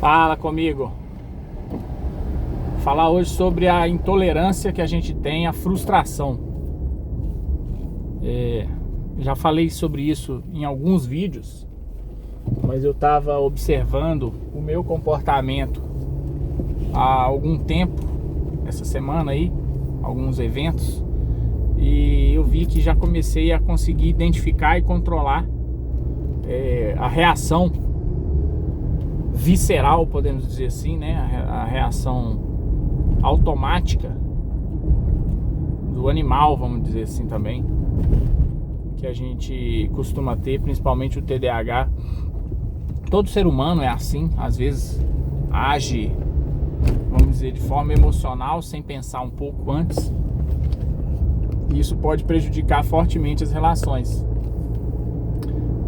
Fala comigo. Falar hoje sobre a intolerância que a gente tem à frustração. Já falei sobre isso em alguns vídeos, mas eu estava observando o meu comportamento há algum tempo, essa semana aí, alguns eventos, e eu vi que já comecei a conseguir identificar e controlar a reação visceral, podemos dizer assim, né? A reação automática do animal, vamos dizer assim também, que a gente costuma ter, principalmente o TDAH. Todo ser humano é assim, às vezes age, vamos dizer, de forma emocional, sem pensar um pouco antes. E isso pode prejudicar fortemente as relações.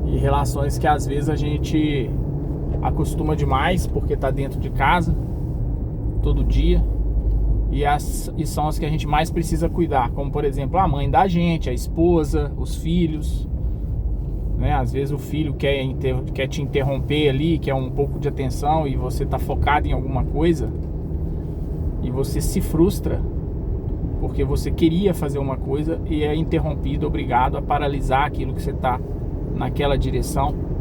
E relações que às vezes a gente acostuma demais porque está dentro de casa todo dia, e são as que a gente mais precisa cuidar, como por exemplo a mãe da gente, a esposa, os filhos, né? Às vezes o filho quer te interromper ali, quer um pouco de atenção, e você está focado em alguma coisa e você se frustra porque você queria fazer uma coisa e é interrompido, obrigado a paralisar aquilo que você está naquela direção,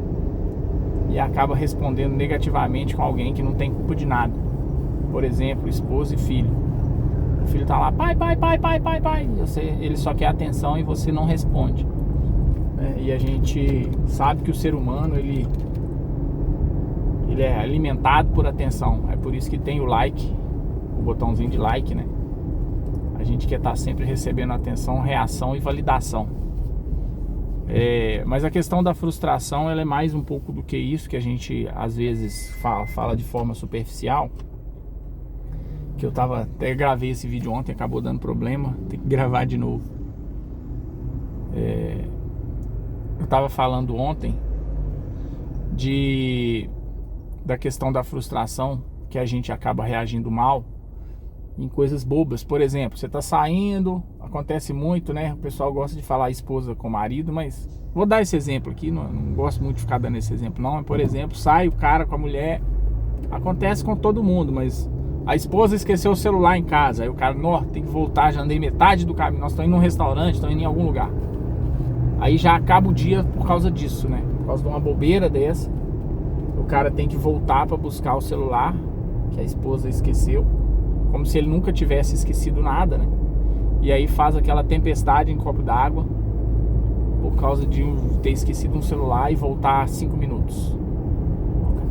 e acaba respondendo negativamente com alguém que não tem culpa de nada. Por exemplo, esposa e filho. O filho tá lá, pai. Ele só quer atenção e você não responde. E a gente sabe que o ser humano, ele é alimentado por atenção. É por isso que tem o like, o botãozinho de like, né? A gente quer estar sempre recebendo atenção, reação e validação. Mas a questão da frustração, ela é mais um pouco do que isso, que a gente às vezes fala de forma superficial. Que eu até gravei esse vídeo ontem, acabou dando problema, tem que gravar de novo. Eu estava falando ontem da questão da frustração, que a gente acaba reagindo mal em coisas bobas. Por exemplo, você tá saindo, acontece muito, né? O pessoal gosta de falar esposa com marido, mas vou dar esse exemplo aqui, não gosto muito de ficar dando esse exemplo não. Por exemplo, sai o cara com a mulher, acontece com todo mundo, mas a esposa esqueceu o celular em casa, aí o cara, tem que voltar, já andei metade do caminho, nós estamos indo num restaurante, estamos indo em algum lugar. Aí já acaba o dia por causa disso, né? Por causa de uma bobeira dessa, o cara tem que voltar para buscar o celular que a esposa esqueceu, como se ele nunca tivesse esquecido nada, né? E aí faz aquela tempestade em copo d'água por causa de ter esquecido um celular e voltar 5 minutos.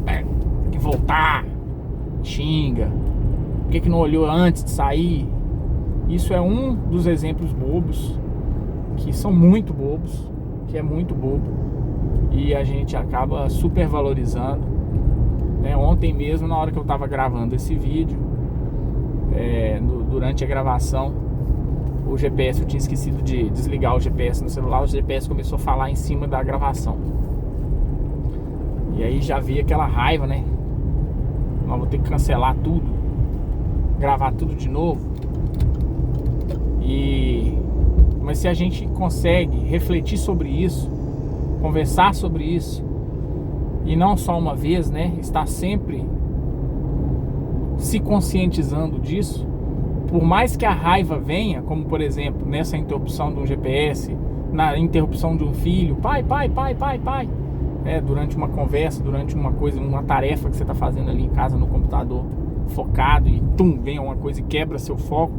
Tem que voltar, xinga. Por que não olhou antes de sair? Isso é um dos exemplos bobos, que são muito bobos, que é muito bobo, e a gente acaba supervalorizando, né? Ontem mesmo, na hora que eu estava gravando esse vídeo, durante a gravação, o GPS, eu tinha esquecido de desligar o GPS no celular, o GPS começou a falar em cima da gravação. E aí já vi aquela raiva, né? Nós vou ter que cancelar tudo, gravar tudo de novo. Mas se a gente consegue refletir sobre isso, conversar sobre isso, e não só uma vez, né? Estar sempre se conscientizando disso, por mais que a raiva venha, como por exemplo nessa interrupção de um GPS, na interrupção de um filho, pai, durante uma conversa, durante uma coisa, uma tarefa que você está fazendo ali em casa no computador, focado, e vem uma coisa e quebra seu foco,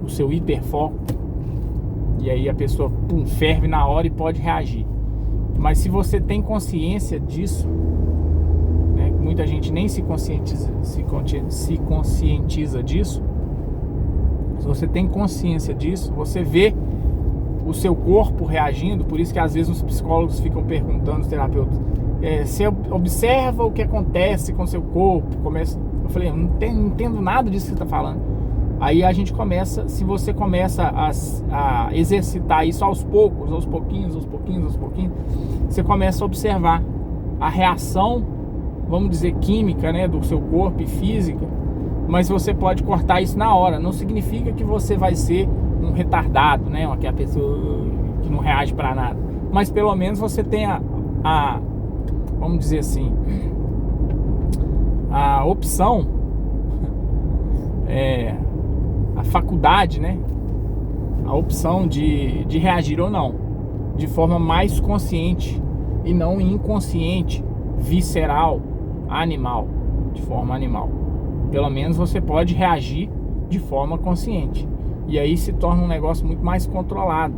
o seu hiperfoco, e aí a pessoa ferve na hora e pode reagir. Mas se você tem consciência disso, né, muita gente nem se conscientiza disso. Se você tem consciência disso, você vê o seu corpo reagindo. Por isso que às vezes os psicólogos ficam perguntando, os terapeutas, você observa o que acontece com o seu corpo. Eu falei, eu não entendo nada disso que você está falando. Aí a gente começa, se você começa a exercitar isso aos pouquinhos, você começa a observar a reação, vamos dizer, química, né, do seu corpo e física. Mas você pode cortar isso na hora. Não significa que você vai ser um retardado, né? Aquela pessoa que não reage para nada. Mas pelo menos você tem vamos dizer assim, a opção, a faculdade, né? A opção de reagir ou não, de forma mais consciente e não inconsciente, visceral, animal, de forma animal. Pelo menos você pode reagir de forma consciente. E aí se torna um negócio muito mais controlado.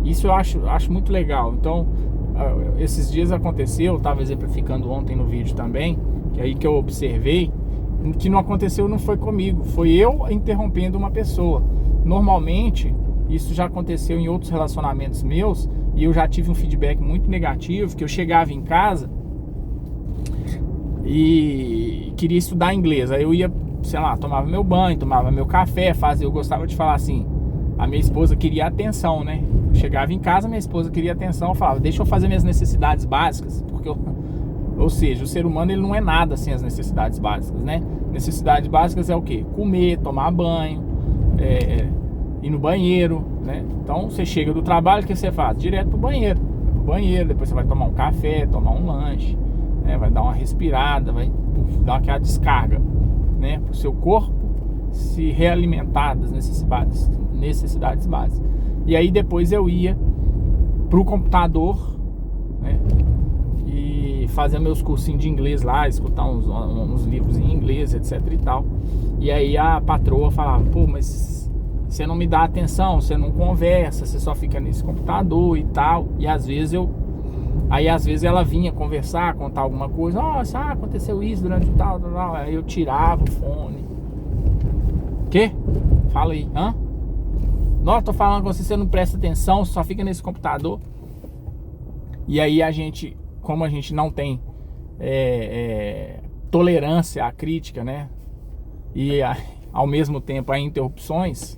Isso eu acho muito legal. Então, esses dias aconteceu, eu estava exemplificando ontem no vídeo também, que aí que eu observei, que não aconteceu, não foi comigo, foi eu interrompendo uma pessoa. Normalmente, isso já aconteceu em outros relacionamentos meus, e eu já tive um feedback muito negativo, que eu chegava em casa e queria estudar inglês. Aí eu ia, sei lá, tomava meu banho, tomava meu café, eu gostava de falar assim, a minha esposa queria atenção, né? Eu chegava em casa, minha esposa queria atenção, eu falava, deixa eu fazer minhas necessidades básicas, porque ou seja, o ser humano ele não é nada sem as necessidades básicas, né? Necessidades básicas é o quê? Comer, tomar banho, ir no banheiro, né? Então você chega do trabalho, o que você faz? Direto pro banheiro. Depois você vai tomar um café, tomar um lanche, né? Vai dar uma respirada, vai dar aquela descarga, né? Pro seu corpo se realimentar das necessidades básicas. E aí depois eu ia pro computador, né? E fazer meus cursinhos de inglês lá, escutar uns livros em inglês, etc e tal. E aí a patroa falava, pô, mas você não me dá atenção, você não conversa, você só fica nesse computador e tal. E às vezes ela vinha conversar, contar alguma coisa, aconteceu isso durante tal. Aí eu tirava o fone. Quê? Fala aí, Não, tô falando com você não presta atenção, só fica nesse computador. E aí como a gente não tem tolerância à crítica, né? E ao mesmo tempo a interrupções,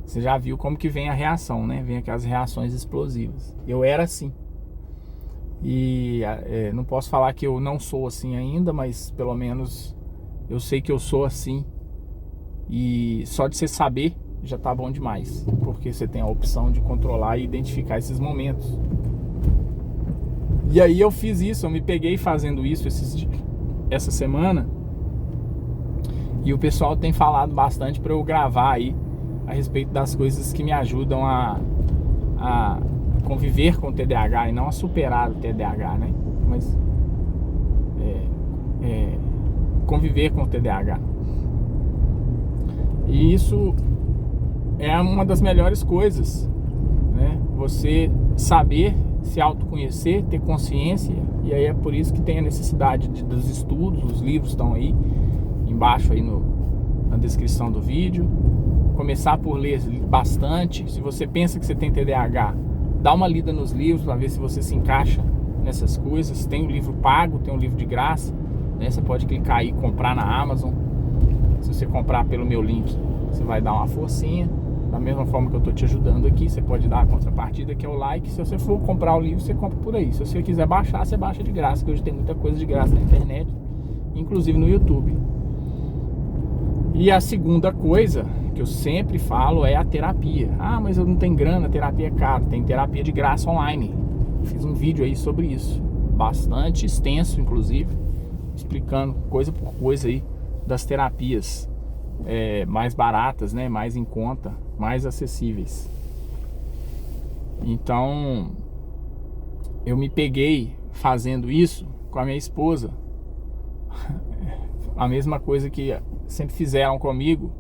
você já viu como que vem a reação, né? Vem aquelas reações explosivas. Eu era assim. E não posso falar que eu não sou assim ainda, mas pelo menos eu sei que eu sou assim. E só de você saber já tá bom demais, porque você tem a opção de controlar e identificar esses momentos. E aí eu fiz isso, eu me peguei fazendo isso essa semana. E o pessoal tem falado bastante para eu gravar aí a respeito das coisas que me ajudam a conviver com o TDAH e não a superar o TDAH, né? Mas conviver com o TDAH. E isso é uma das melhores coisas, né? Você saber se autoconhecer, ter consciência. E aí é por isso que tem a necessidade dos estudos. Os livros estão aí embaixo aí na descrição do vídeo. Começar por ler bastante. Se você pensa que você tem TDAH, dá uma lida nos livros para ver se você se encaixa nessas coisas. Tem um livro pago, tem um livro de graça, né? Você pode clicar aí e comprar na Amazon. Se você comprar pelo meu link, você vai dar uma forcinha. Da mesma forma que eu estou te ajudando aqui, você pode dar a contrapartida, que é o like. Se você for comprar o livro, você compra por aí. Se você quiser baixar, você baixa de graça, que hoje tem muita coisa de graça na internet, inclusive no YouTube. E a segunda coisa que eu sempre falo é a terapia. Mas eu não tenho grana, terapia é caro. Tem terapia de graça online. Fiz um vídeo aí sobre isso, bastante extenso, inclusive, explicando coisa por coisa aí das terapias mais baratas, né? Mais em conta, mais acessíveis. Então eu me peguei fazendo isso com a minha esposa. A mesma coisa que sempre fizeram comigo.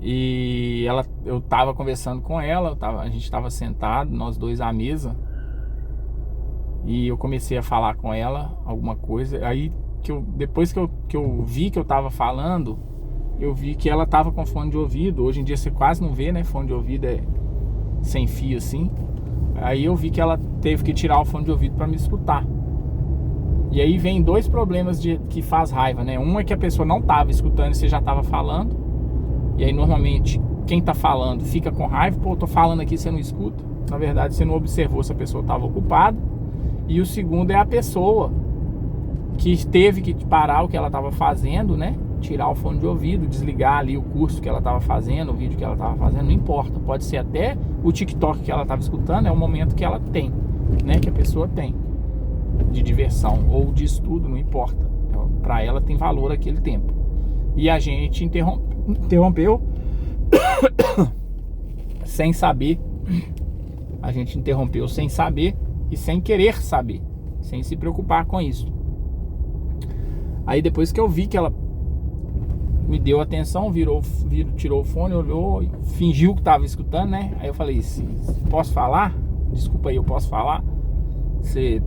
E eu tava conversando com ela, a gente tava sentado, nós dois à mesa, e eu comecei a falar com ela alguma coisa. Aí depois que eu vi que eu tava falando, eu vi que ela tava com fone de ouvido. Hoje em dia você quase não vê, né? Fone de ouvido é sem fio assim. Aí eu vi que ela teve que tirar o fone de ouvido para me escutar. E aí vem dois problemas que faz raiva, né? Um é que a pessoa não tava escutando e você já tava falando. E aí normalmente quem tá falando fica com raiva. Pô, eu tô falando aqui e você não escuta. Na verdade você não observou se a pessoa tava ocupada. E o segundo é a pessoa que teve que parar o que ela tava fazendo, né? Tirar o fone de ouvido, desligar ali o curso que ela tava fazendo, o vídeo que ela tava fazendo, não importa. Pode ser até o TikTok que ela tava escutando, é o momento que ela tem. né, que a pessoa tem de diversão ou de estudo, não importa. Para ela tem valor aquele tempo. E a gente interrompeu sem saber. A gente interrompeu sem saber e sem querer saber, sem se preocupar com isso. Aí depois que eu vi que ela me deu atenção, tirou o fone, olhou, fingiu que estava escutando, né? Aí eu falei, posso falar? Desculpa aí, eu posso falar? Você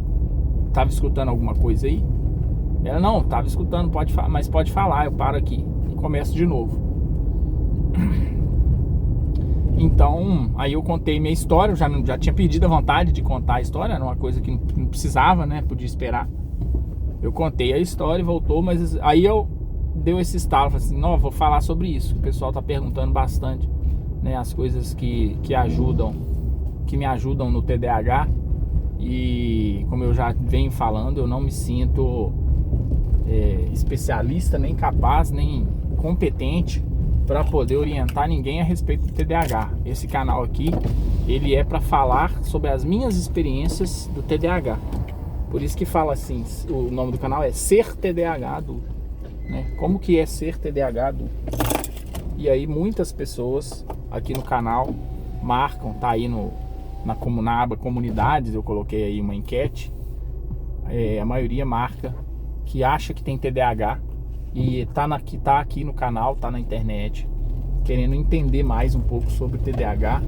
estava escutando alguma coisa aí? Ela, não, estava escutando, mas pode falar, eu paro aqui e começo de novo. Então, aí eu contei minha história, eu já tinha perdido a vontade de contar a história, era uma coisa que não precisava, né? Podia esperar. Eu contei a história e voltou, mas aí eu deu esse estalo, falei assim, não, vou falar sobre isso. O pessoal tá perguntando bastante, né? As coisas que me ajudam no TDAH. E como eu já venho falando, eu não me sinto especialista, nem capaz, nem competente para poder orientar ninguém a respeito do TDAH. Esse canal aqui, ele é para falar sobre as minhas experiências do TDAH. Por isso que fala assim, o nome do canal é Ser TDAH Adulto, né? Como que é ser TDAH adulto? E aí muitas pessoas aqui no canal marcam, tá aí na aba comunidades, eu coloquei aí uma enquete. A maioria marca que acha que tem TDAH e tá aqui no canal, tá na internet, querendo entender mais um pouco sobre o TDAH,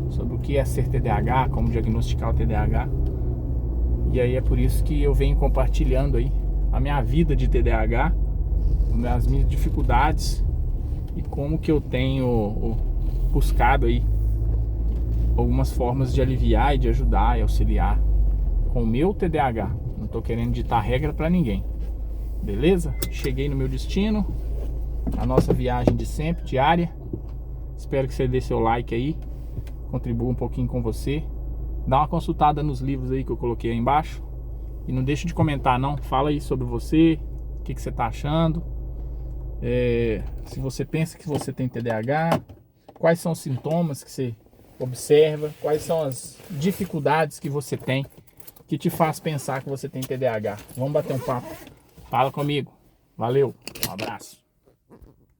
sobre o que é ser TDAH, como diagnosticar o TDAH. E aí é por isso que eu venho compartilhando aí a minha vida de TDAH, as minhas dificuldades e como que eu tenho buscado aí algumas formas de aliviar e de ajudar e auxiliar com o meu TDAH. Não tô querendo ditar regra para ninguém. Beleza? Cheguei no meu destino, a nossa viagem de sempre, diária. Espero que você dê seu like aí, contribua um pouquinho com você. Dá uma consultada nos livros aí que eu coloquei aí embaixo. E não deixe de comentar não, fala aí sobre você, o que você tá achando. Se você pensa que você tem TDAH, quais são os sintomas que você observa, quais são as dificuldades que você tem que te faz pensar que você tem TDAH. Vamos bater um papo. Fala comigo. Valeu. Um abraço.